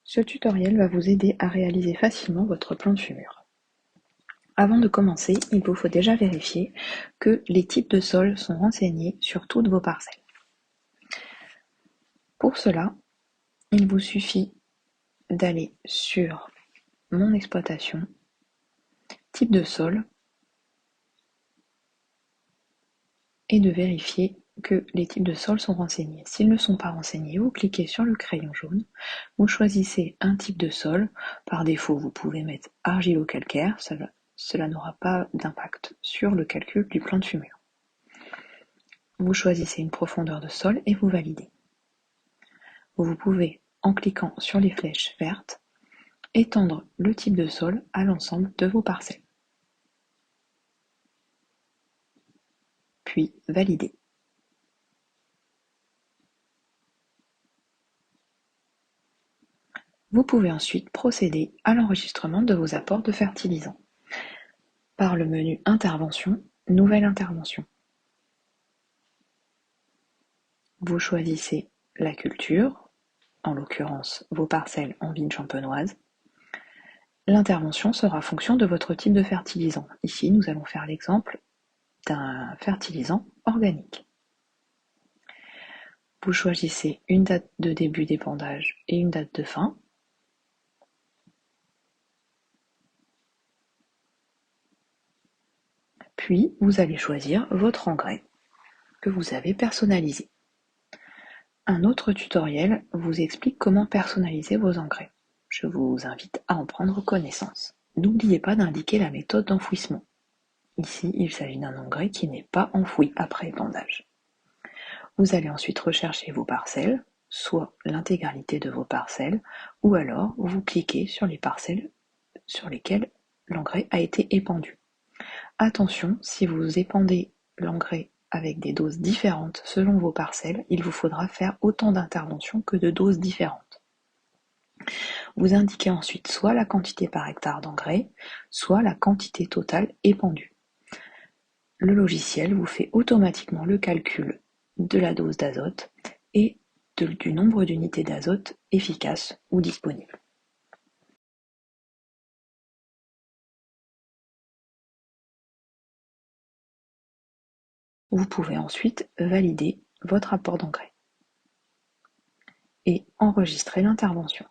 Ce tutoriel va vous aider à réaliser facilement votre plan de fumure. Avant de commencer, il vous faut déjà vérifier que les types de sols sont renseignés sur toutes vos parcelles. Pour cela, il vous suffit d'aller sur Mon exploitation, type de sol, et de vérifier que les types de sol sont renseignés. S'ils ne sont pas renseignés, vous cliquez sur le crayon jaune, vous choisissez un type de sol. Par défaut, vous pouvez mettre argilo-calcaire, cela n'aura pas d'impact sur le calcul du plan de fumure. Vous choisissez une profondeur de sol et vous validez. Vous pouvez, en cliquant sur les flèches vertes, étendre le type de sol à l'ensemble de vos parcelles. Puis valider. Vous pouvez ensuite procéder à l'enregistrement de vos apports de fertilisants par le menu Intervention, Nouvelle intervention. Vous choisissez la culture, en l'occurrence vos parcelles en vigne champenoise. L'intervention sera fonction de votre type de fertilisant. Ici, nous allons faire l'exemple d'un fertilisant organique. Vous choisissez une date de début d'épandage et une date de fin. Puis, vous allez choisir votre engrais que vous avez personnalisé. Un autre tutoriel vous explique comment personnaliser vos engrais. Je vous invite à en prendre connaissance. N'oubliez pas d'indiquer la méthode d'enfouissement. Ici, il s'agit d'un engrais qui n'est pas enfoui après épandage. Vous allez ensuite rechercher vos parcelles, soit l'intégralité de vos parcelles, ou alors vous cliquez sur les parcelles sur lesquelles l'engrais a été épandu. Attention, si vous épandez l'engrais avec des doses différentes selon vos parcelles, il vous faudra faire autant d'interventions que de doses différentes. Vous indiquez ensuite soit la quantité par hectare d'engrais, soit la quantité totale épandue. Le logiciel vous fait automatiquement le calcul de la dose d'azote et du nombre d'unités d'azote efficaces ou disponibles. Vous pouvez ensuite valider votre apport d'engrais et enregistrer l'intervention.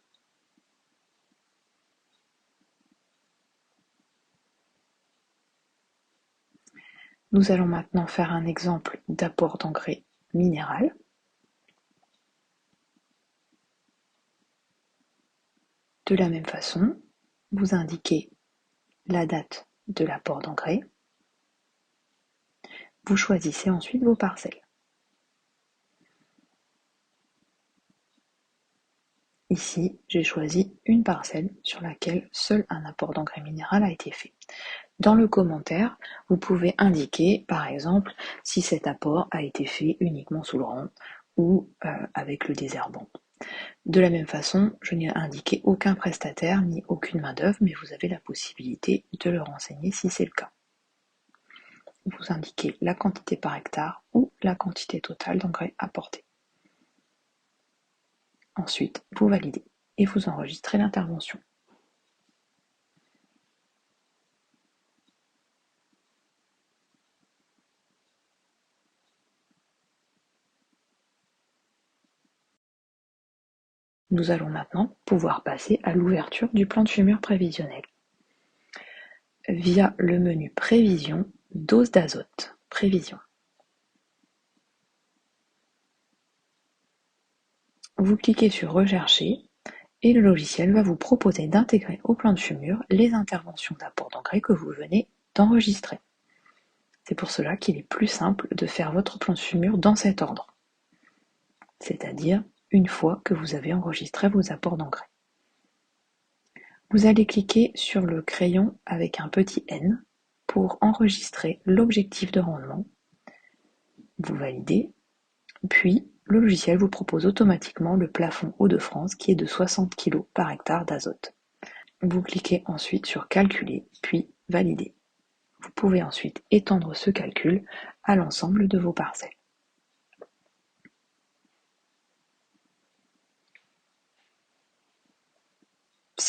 Nous allons maintenant faire un exemple d'apport d'engrais minéral. De la même façon, vous indiquez la date de l'apport d'engrais. Vous choisissez ensuite vos parcelles. Ici, j'ai choisi une parcelle sur laquelle seul un apport d'engrais minéral a été fait. Dans le commentaire, vous pouvez indiquer, par exemple, si cet apport a été fait uniquement sous le rang ou avec le désherbant. De la même façon, je n'ai indiqué aucun prestataire ni aucune main-d'œuvre, mais vous avez la possibilité de le renseigner si c'est le cas. Vous indiquez la quantité par hectare ou la quantité totale d'engrais apporté. Ensuite, vous validez et vous enregistrez l'intervention. Nous allons maintenant pouvoir passer à l'ouverture du plan de fumure prévisionnel via le menu Prévision, dose d'azote, Prévision. Vous cliquez sur Rechercher et le logiciel va vous proposer d'intégrer au plan de fumure les interventions d'apport d'engrais que vous venez d'enregistrer. C'est pour cela qu'il est plus simple de faire votre plan de fumure dans cet ordre, c'est-à-dire une fois que vous avez enregistré vos apports d'engrais. Vous allez cliquer sur le crayon avec un petit N pour enregistrer l'objectif de rendement. Vous validez, puis le logiciel vous propose automatiquement le plafond Hauts-de-France qui est de 60 kg par hectare d'azote. Vous cliquez ensuite sur Calculer, puis Valider. Vous pouvez ensuite étendre ce calcul à l'ensemble de vos parcelles.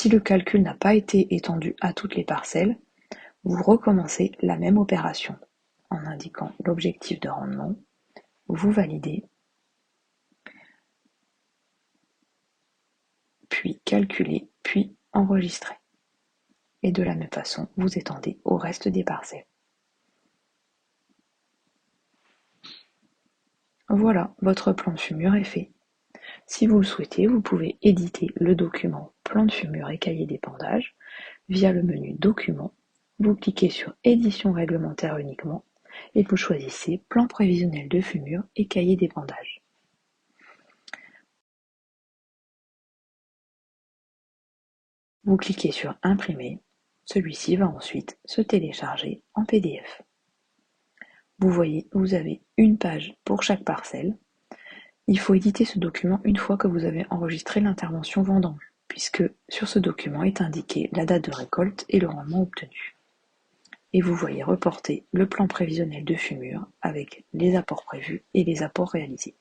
Si le calcul n'a pas été étendu à toutes les parcelles, vous recommencez la même opération en indiquant l'objectif de rendement, vous validez, puis calculez, puis enregistrez. Et de la même façon, vous étendez au reste des parcelles. Voilà, votre plan de fumure est fait. Si vous le souhaitez, vous pouvez éditer le document plan de fumure et cahier d'épandage via le menu Documents. Vous cliquez sur Édition réglementaire uniquement et vous choisissez Plan prévisionnel de fumure et cahier d'épandage. Vous cliquez sur Imprimer. Celui-ci va ensuite se télécharger en PDF. Vous voyez, vous avez une page pour chaque parcelle. Il faut éditer ce document une fois que vous avez enregistré l'intervention vendange, puisque sur ce document est indiquée la date de récolte et le rendement obtenu. Et vous voyez reporter le plan prévisionnel de fumure avec les apports prévus et les apports réalisés.